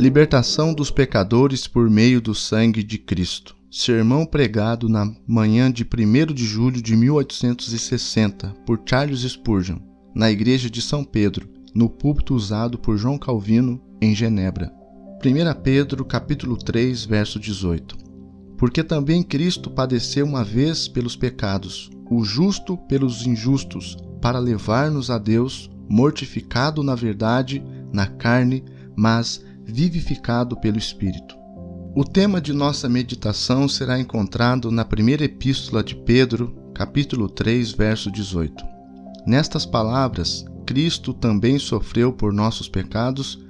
Libertação dos pecadores por meio do sangue de Cristo. Sermão pregado na manhã de 1º de julho de 1860 por Charles Spurgeon, na Igreja de São Pedro, no púlpito usado por João Calvino, em Genebra. 1 Pedro, capítulo 3, verso 18. Porque também Cristo padeceu uma vez pelos pecados, o justo pelos injustos, para levar-nos a Deus, mortificado na verdade, na carne, mas vivificado pelo Espírito. O tema de nossa meditação será encontrado na primeira epístola de Pedro, capítulo 3, verso 18. Nestas palavras, Cristo também sofreu por nossos pecados,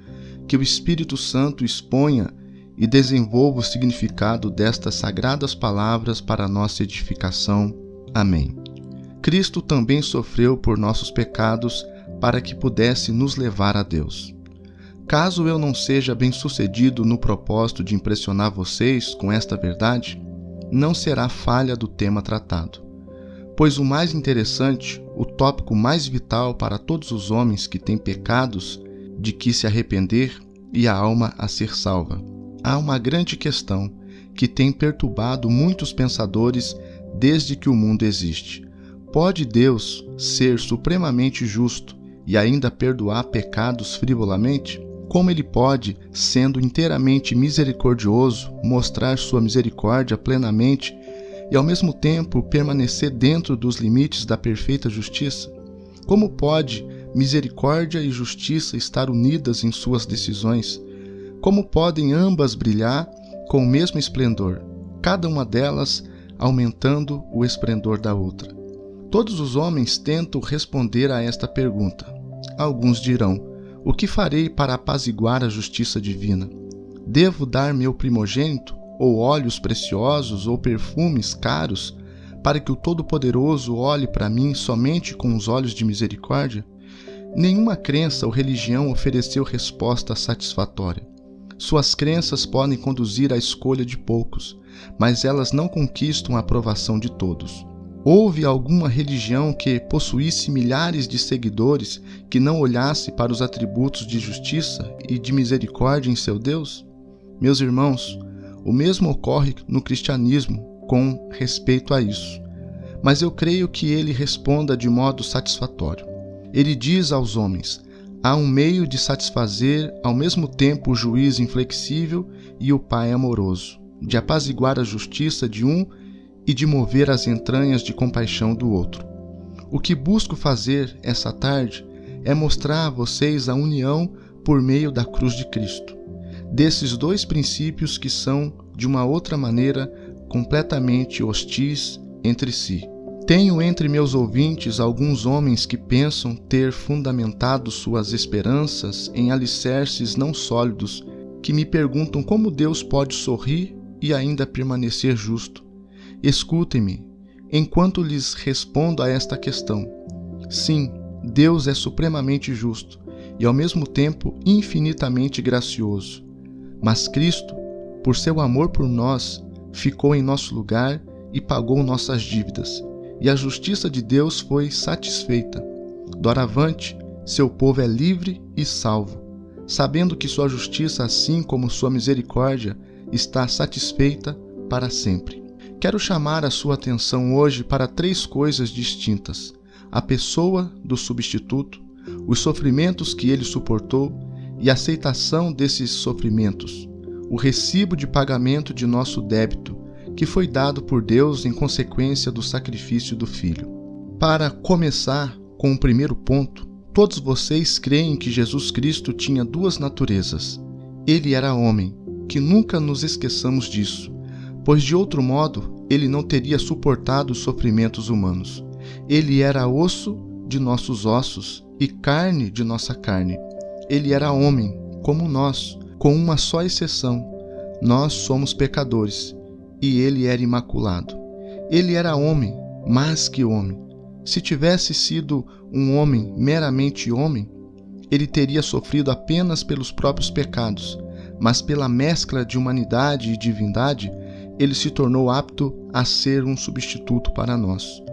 que o Espírito Santo exponha e desenvolva o significado destas sagradas palavras para nossa edificação. Amém. Cristo também sofreu por nossos pecados para que pudesse nos levar a Deus. Caso eu não seja bem-sucedido no propósito de impressionar vocês com esta verdade, não será falha do tema tratado. Pois o mais interessante, o tópico mais vital para todos os homens que têm pecados de que se arrepender e a alma a ser salva. Há uma grande questão que tem perturbado muitos pensadores desde que o mundo existe. Pode Deus ser supremamente justo e ainda perdoar pecados frivolamente? Como ele pode, sendo inteiramente misericordioso, mostrar sua misericórdia plenamente e ao mesmo tempo permanecer dentro dos limites da perfeita justiça? Como pode misericórdia e justiça estar unidas em suas decisões? Como podem ambas brilhar com o mesmo esplendor, cada uma delas aumentando o esplendor da outra? Todos os homens tentam responder a esta pergunta. Alguns dirão: o que farei para apaziguar a justiça divina? Devo dar meu primogênito, ou óleos preciosos, ou perfumes caros, para que o Todo-Poderoso olhe para mim somente com os olhos de misericórdia? Nenhuma crença ou religião ofereceu resposta satisfatória. Suas crenças podem conduzir à escolha de poucos, mas elas não conquistam a aprovação de todos. Houve alguma religião que possuísse milhares de seguidores que não olhasse para os atributos de justiça e de misericórdia em seu Deus? Meus irmãos, o mesmo ocorre no cristianismo com respeito a isso. Mas eu creio que ele responda de modo satisfatório. Ele diz aos homens: há um meio de satisfazer ao mesmo tempo o juiz inflexível e o Pai amoroso, de apaziguar a justiça de um e de mover as entranhas de compaixão do outro. O que busco fazer essa tarde é mostrar a vocês a união por meio da cruz de Cristo, desses dois princípios que são, de uma outra maneira, completamente hostis entre si. Tenho entre meus ouvintes alguns homens que pensam ter fundamentado suas esperanças em alicerces não sólidos, que me perguntam como Deus pode sorrir e ainda permanecer justo. Escutem-me, enquanto lhes respondo a esta questão. Sim, Deus é supremamente justo e ao mesmo tempo infinitamente gracioso. Mas Cristo, por seu amor por nós, ficou em nosso lugar e pagou nossas dívidas, e a justiça de Deus foi satisfeita. Doravante, seu povo é livre e salvo, sabendo que sua justiça, assim como sua misericórdia, está satisfeita para sempre. Quero chamar a sua atenção hoje para 3 coisas distintas: a pessoa do substituto, os sofrimentos que ele suportou e a aceitação desses sofrimentos, o recibo de pagamento de nosso débito, que foi dado por Deus em consequência do sacrifício do Filho. Para começar com o primeiro ponto, todos vocês creem que Jesus Cristo tinha 2 naturezas. Ele era homem, que nunca nos esqueçamos disso, pois de outro modo ele não teria suportado os sofrimentos humanos. Ele era osso de nossos ossos e carne de nossa carne. Ele era homem, como nós, com uma só exceção: nós somos pecadores, e ele era imaculado. Ele era homem, mais que homem. Se tivesse sido um homem meramente homem, ele teria sofrido apenas pelos próprios pecados, mas pela mescla de humanidade e divindade, ele se tornou apto a ser um substituto para nós.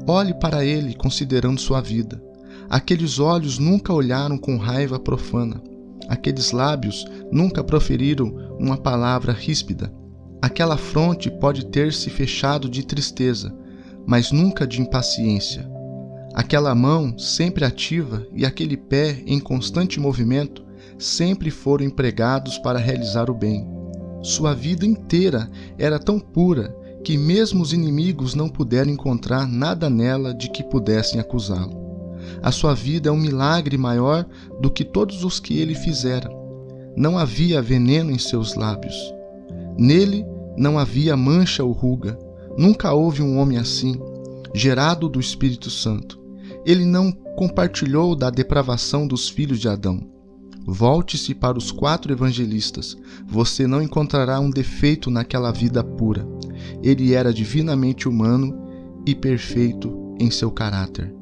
Olhe para ele considerando sua vida. Aqueles olhos nunca olharam com raiva profana. Aqueles lábios nunca proferiram uma palavra ríspida. Aquela fronte pode ter se fechado de tristeza, mas nunca de impaciência. Aquela mão sempre ativa e aquele pé em constante movimento sempre foram empregados para realizar o bem. Sua vida inteira era tão pura que mesmo os inimigos não puderam encontrar nada nela de que pudessem acusá-lo. A sua vida é um milagre maior do que todos os que ele fizera. Não havia veneno em seus lábios. Nele não havia mancha ou ruga. Nunca houve um homem assim, gerado do Espírito Santo. Ele não compartilhou da depravação dos filhos de Adão. Volte-se para os 4 evangelistas. Você não encontrará um defeito naquela vida pura. Ele era divinamente humano e perfeito em seu caráter.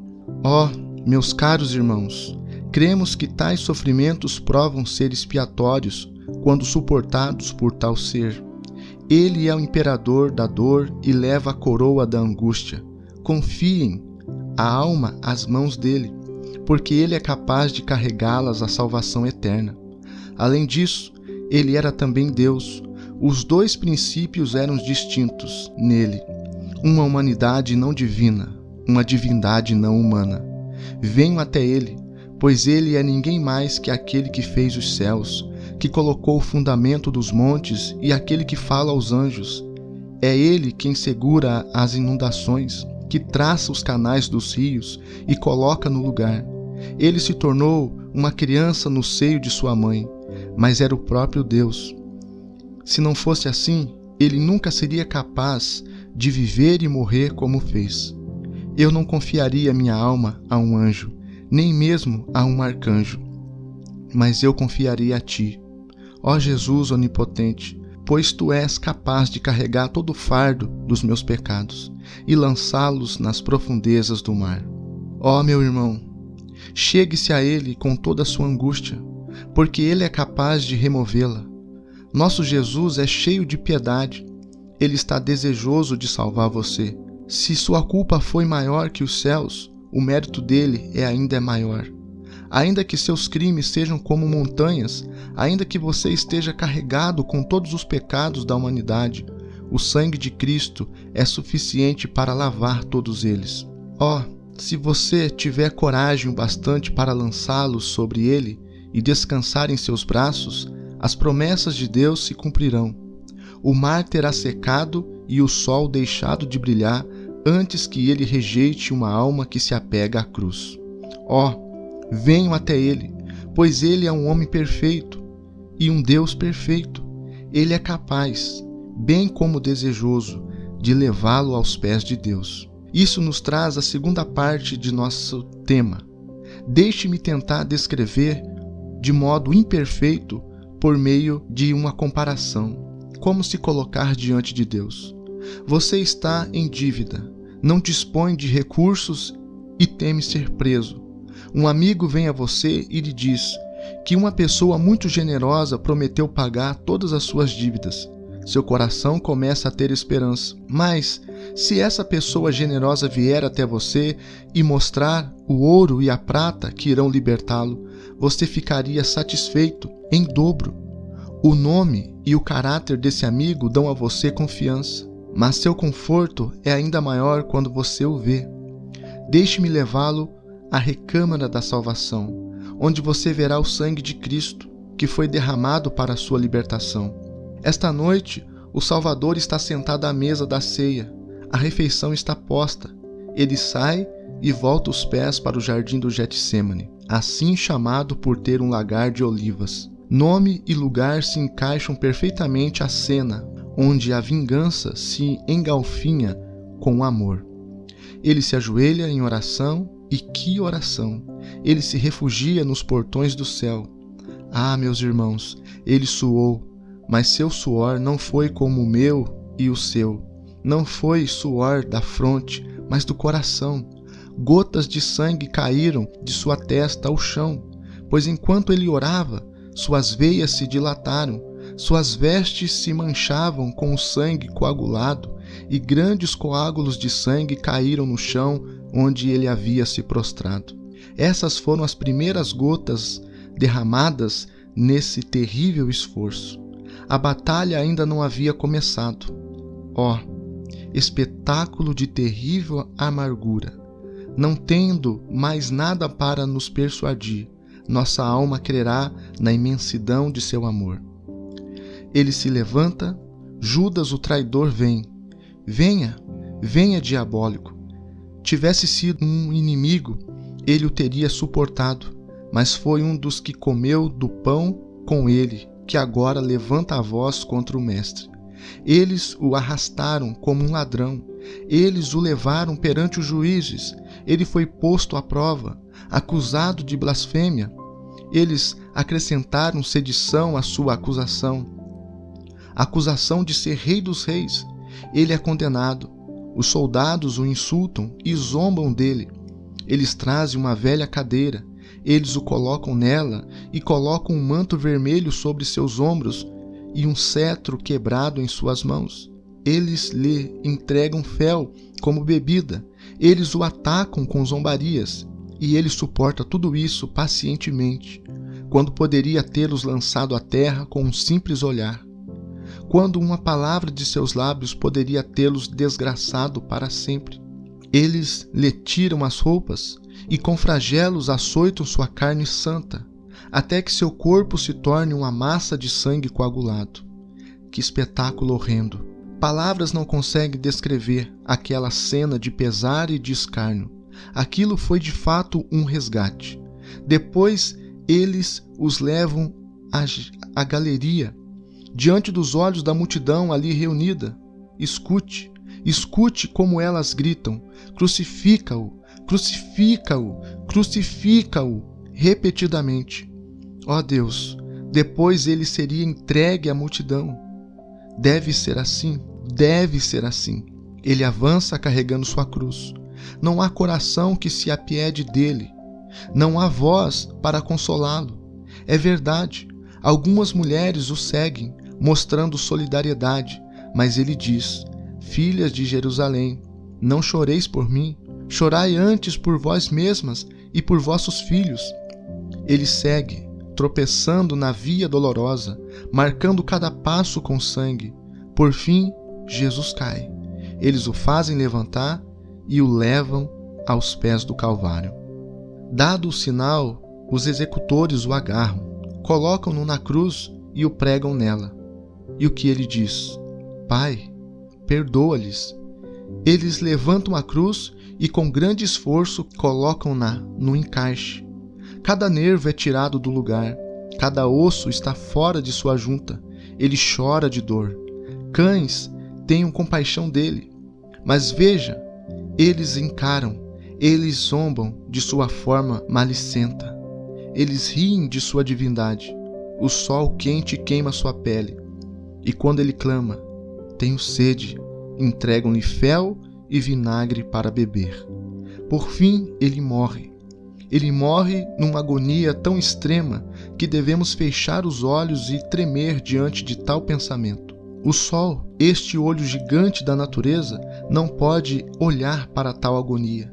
Meus caros irmãos, cremos que tais sofrimentos provam ser expiatórios quando suportados por tal ser. Ele é o imperador da dor e leva a coroa da angústia. Confiem a alma às mãos dele, porque ele é capaz de carregá-las à salvação eterna. Além disso, ele era também Deus. Os 2 princípios eram distintos nele: uma humanidade não divina, uma divindade não humana. Venham até ele, pois ele é ninguém mais que aquele que fez os céus, que colocou o fundamento dos montes e aquele que fala aos anjos. É ele quem segura as inundações, que traça os canais dos rios e coloca no lugar. Ele se tornou uma criança no seio de sua mãe, mas era o próprio Deus. Se não fosse assim, ele nunca seria capaz de viver e morrer como fez. Eu não confiaria minha alma a um anjo, nem mesmo a um arcanjo, mas eu confiaria a ti, ó Jesus onipotente, pois tu és capaz de carregar todo o fardo dos meus pecados e lançá-los nas profundezas do mar. Ó meu irmão, chegue-se a ele com toda a sua angústia, porque ele é capaz de removê-la. Nosso Jesus é cheio de piedade. Ele está desejoso de salvar você. Se sua culpa foi maior que os céus, o mérito dele ainda maior. Ainda que seus crimes sejam como montanhas, ainda que você esteja carregado com todos os pecados da humanidade, o sangue de Cristo é suficiente para lavar todos eles. Se você tiver coragem o bastante para lançá-los sobre ele e descansar em seus braços, as promessas de Deus se cumprirão. O mar terá secado e o sol deixado de brilhar antes que ele rejeite uma alma que se apega à cruz. Venham até ele, pois ele é um homem perfeito e um Deus perfeito. Ele é capaz, bem como desejoso, de levá-lo aos pés de Deus. Isso nos traz a segunda parte de nosso tema. Deixe-me tentar descrever de modo imperfeito por meio de uma comparação. Como se colocar diante de Deus? Você está em dívida, não dispõe de recursos e teme ser preso. Um amigo vem a você e lhe diz que uma pessoa muito generosa prometeu pagar todas as suas dívidas. Seu coração começa a ter esperança. Mas, se essa pessoa generosa vier até você e mostrar o ouro e a prata que irão libertá-lo, você ficaria satisfeito em dobro. O nome e o caráter desse amigo dão a você confiança, mas seu conforto é ainda maior quando você o vê. Deixe-me levá-lo à recâmara da salvação, onde você verá o sangue de Cristo, que foi derramado para a sua libertação. Esta noite, o Salvador está sentado à mesa da ceia. A refeição está posta. Ele sai e volta os pés para o jardim do Getsêmani, assim chamado por ter um lagar de olivas. Nome e lugar se encaixam perfeitamente à cena, onde a vingança se engalfinha com o amor. Ele se ajoelha em oração, e que oração! Ele se refugia nos portões do céu. Meus irmãos, ele suou, mas seu suor não foi como o meu e o seu. Não foi suor da fronte, mas do coração. Gotas de sangue caíram de sua testa ao chão, pois enquanto ele orava, suas veias se dilataram, suas vestes se manchavam com o sangue coagulado, e grandes coágulos de sangue caíram no chão onde ele havia se prostrado. Essas foram as primeiras gotas derramadas nesse terrível esforço. A batalha ainda não havia começado. Ó, espetáculo de terrível amargura! Não tendo mais nada para nos persuadir, nossa alma crerá na imensidão de seu amor. Ele se levanta, Judas o traidor vem. Venha, venha, diabólico. Tivesse sido um inimigo, ele o teria suportado, mas foi um dos que comeu do pão com ele, que agora levanta a voz contra o mestre. Eles o arrastaram como um ladrão, eles o levaram perante os juízes, ele foi posto à prova, acusado de blasfêmia. Eles acrescentaram sedição à sua acusação de ser rei dos reis. Ele é condenado. Os soldados o insultam e zombam dele. Eles trazem uma velha cadeira, eles o colocam nela e colocam um manto vermelho sobre seus ombros e um cetro quebrado em suas mãos. Eles lhe entregam fel como bebida, eles o atacam com zombarias, e ele suporta tudo isso pacientemente, quando poderia tê-los lançado à terra com um simples olhar, quando uma palavra de seus lábios poderia tê-los desgraçado para sempre. Eles lhe tiram as roupas e com flagelos açoitam sua carne santa, até que seu corpo se torne uma massa de sangue coagulado. Que espetáculo horrendo! Palavras não conseguem descrever aquela cena de pesar e de escárnio. Aquilo foi de fato um resgate. Depois eles os levam à galeria, diante dos olhos da multidão ali reunida. Escute, escute como elas gritam: crucifica-o, crucifica-o, crucifica-o, repetidamente. Ó Deus, depois ele seria entregue à multidão. Deve ser assim, deve ser assim. Ele avança carregando sua cruz. Não há coração que se apiede dele. Não há voz para consolá-lo. É verdade, algumas mulheres o seguem, mostrando solidariedade, mas ele diz: filhas de Jerusalém, não choreis por mim, chorai antes por vós mesmas e por vossos filhos. Ele segue, tropeçando na via dolorosa, marcando cada passo com sangue. Por fim, Jesus cai. Eles o fazem levantar e o levam aos pés do Calvário. Dado o sinal, os executores o agarram, colocam-no na cruz e o pregam nela. E o que ele diz? Pai, perdoa-lhes. Eles levantam a cruz e com grande esforço colocam-na no encaixe. Cada nervo é tirado do lugar, cada osso está fora de sua junta. Ele chora de dor. Cães tenham compaixão dele. Mas veja, eles encaram, eles zombam de sua forma malicenta. Eles riem de sua divindade. O sol quente queima sua pele. E quando ele clama: tenho sede, entregam-lhe fel e vinagre para beber. Por fim, ele morre. Ele morre numa agonia tão extrema que devemos fechar os olhos e tremer diante de tal pensamento. O sol, este olho gigante da natureza, não pode olhar para tal agonia.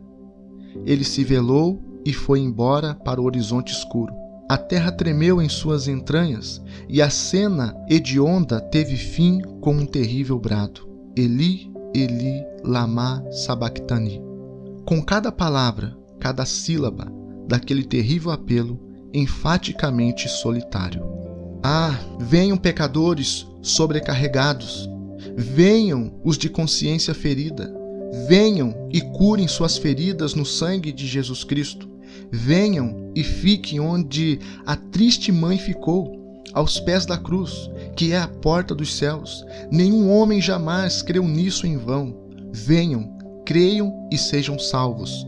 Ele se velou e foi embora para o horizonte escuro. A terra tremeu em suas entranhas e a cena hedionda teve fim com um terrível brado: Eli, Eli, lama sabachthani. Com cada palavra, cada sílaba daquele terrível apelo, enfaticamente solitário. Ah, venham pecadores sobrecarregados, venham os de consciência ferida, venham e curem suas feridas no sangue de Jesus Cristo, venham e fiquem onde a triste mãe ficou, aos pés da cruz, que é a porta dos céus. Nenhum homem jamais creu nisso em vão. Venham, creiam e sejam salvos.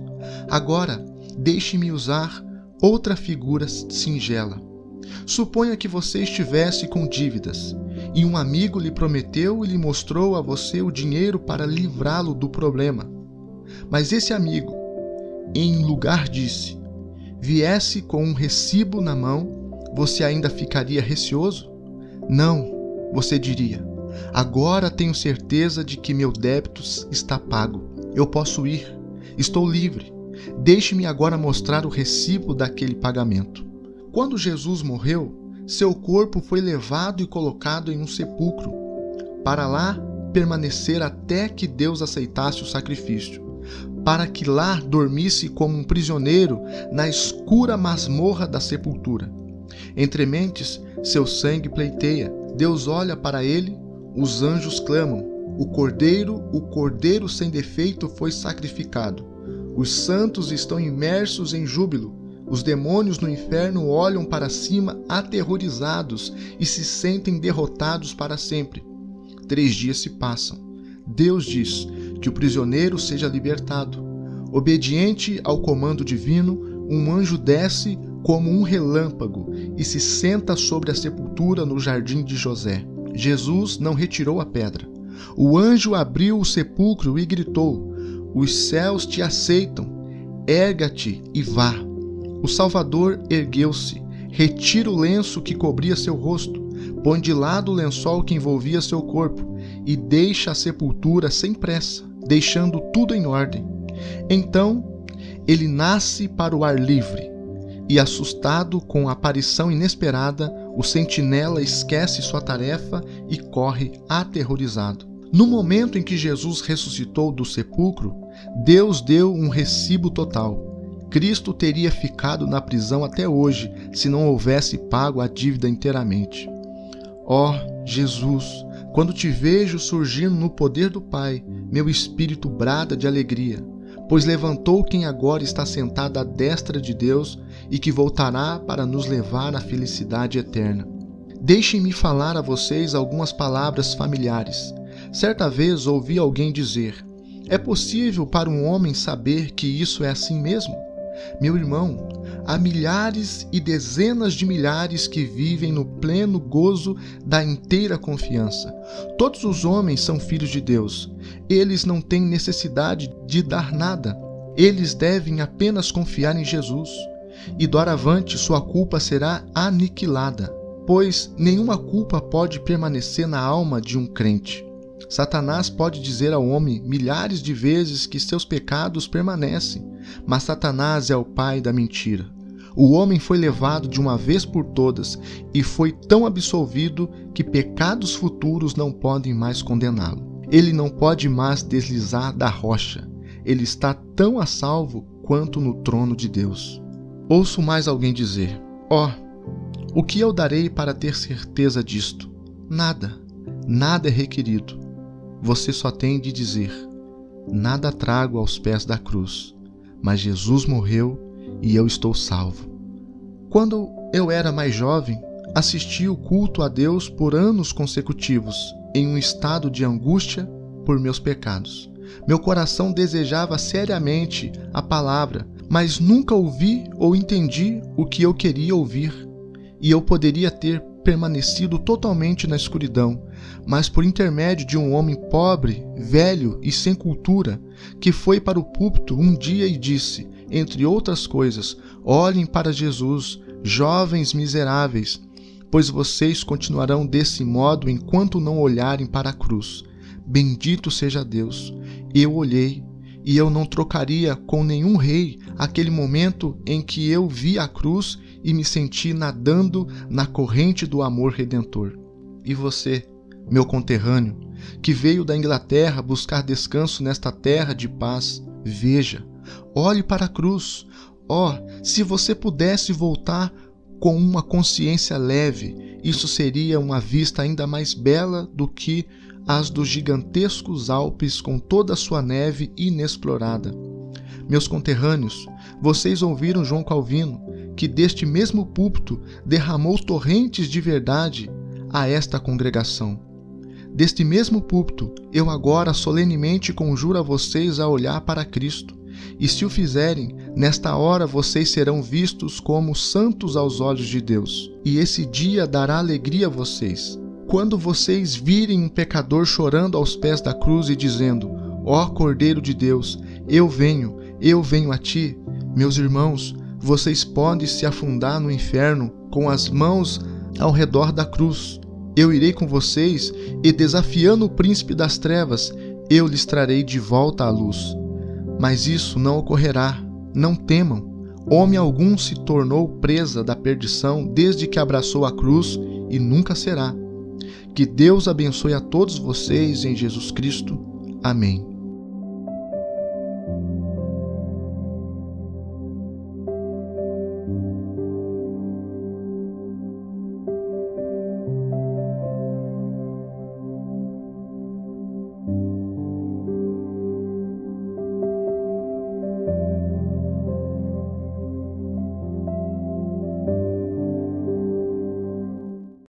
Agora, deixe-me usar outra figura singela. Suponha que você estivesse com dívidas e um amigo lhe prometeu e lhe mostrou a você o dinheiro para livrá-lo do problema. Mas esse amigo, em lugar disse, viesse com um recibo na mão, você ainda ficaria receoso? Não, você diria: agora tenho certeza de que meu débito está pago. Eu posso ir, estou livre. Deixe-me agora mostrar o recibo daquele pagamento. Quando Jesus morreu, seu corpo foi levado e colocado em um sepulcro, para lá permanecer até que Deus aceitasse o sacrifício, para que lá dormisse como um prisioneiro na escura masmorra da sepultura. Entre mentes, seu sangue pleiteia, Deus olha para ele, os anjos clamam, o cordeiro sem defeito foi sacrificado. Os santos estão imersos em júbilo, os demônios no inferno olham para cima aterrorizados e se sentem derrotados para sempre. 3 dias se passam. Deus diz que o prisioneiro seja libertado. Obediente ao comando divino, um anjo desce como um relâmpago e se senta sobre a sepultura no jardim de José. Jesus não retirou a pedra. O anjo abriu o sepulcro e gritou: "Os céus te aceitam, erga-te e vá." O Salvador ergueu-se, retira o lenço que cobria seu rosto, põe de lado o lençol que envolvia seu corpo e deixa a sepultura sem pressa, deixando tudo em ordem. Então, ele nasce para o ar livre e, assustado com a aparição inesperada, o sentinela esquece sua tarefa e corre aterrorizado. No momento em que Jesus ressuscitou do sepulcro, Deus deu um recibo total. Cristo teria ficado na prisão até hoje se não houvesse pago a dívida inteiramente. Ó Jesus, quando te vejo surgindo no poder do Pai, meu espírito brada de alegria, pois levantou quem agora está sentado à destra de Deus e que voltará para nos levar à felicidade eterna. Deixem-me falar a vocês algumas palavras familiares. Certa vez ouvi alguém dizer: "É possível para um homem saber que isso é assim mesmo?" Meu irmão, há milhares e dezenas de milhares que vivem no pleno gozo da inteira confiança. Todos os homens são filhos de Deus. Eles não têm necessidade de dar nada. Eles devem apenas confiar em Jesus. E doravante sua culpa será aniquilada, pois nenhuma culpa pode permanecer na alma de um crente. Satanás pode dizer ao homem milhares de vezes que seus pecados permanecem, mas Satanás é o pai da mentira. O homem foi levado de uma vez por todas e foi tão absolvido que pecados futuros não podem mais condená-lo. Ele não pode mais deslizar da rocha. Ele está tão a salvo quanto no trono de Deus. Ouço mais alguém dizer: "Ó, o que eu darei para ter certeza disto? Nada. Nada é requerido. Você só tem de dizer: nada trago aos pés da cruz, mas Jesus morreu e eu estou salvo." Quando eu era mais jovem, assisti o culto a Deus por anos consecutivos, em um estado de angústia por meus pecados. Meu coração desejava seriamente a palavra, mas nunca ouvi ou entendi o que eu queria ouvir, e eu poderia ter permanecido totalmente na escuridão, mas por intermédio de um homem pobre, velho e sem cultura, que foi para o púlpito um dia e disse, entre outras coisas: "Olhem para Jesus, jovens miseráveis, pois vocês continuarão desse modo enquanto não olharem para a cruz. Bendito seja Deus." Eu olhei, e eu não trocaria com nenhum rei aquele momento em que eu vi a cruz e me senti nadando na corrente do amor redentor. E você, meu conterrâneo, que veio da Inglaterra buscar descanso nesta terra de paz, veja, olhe para a cruz. Se você pudesse voltar com uma consciência leve, isso seria uma vista ainda mais bela do que as dos gigantescos Alpes com toda a sua neve inexplorada. Meus conterrâneos, vocês ouviram João Calvino, que deste mesmo púlpito derramou torrentes de verdade a esta congregação. Deste mesmo púlpito, eu agora solenemente conjuro a vocês a olhar para Cristo, e se o fizerem, nesta hora vocês serão vistos como santos aos olhos de Deus, e esse dia dará alegria a vocês. Quando vocês virem um pecador chorando aos pés da cruz e dizendo: "Ó Cordeiro de Deus, eu venho a ti", meus irmãos, vocês podem se afundar no inferno com as mãos ao redor da cruz. Eu irei com vocês e, desafiando o príncipe das trevas, eu lhes trarei de volta à luz. Mas isso não ocorrerá. Não temam. homem algum se tornou presa da perdição desde que abraçou a cruz e nunca será. Que Deus abençoe a todos vocês em Jesus Cristo. Amém.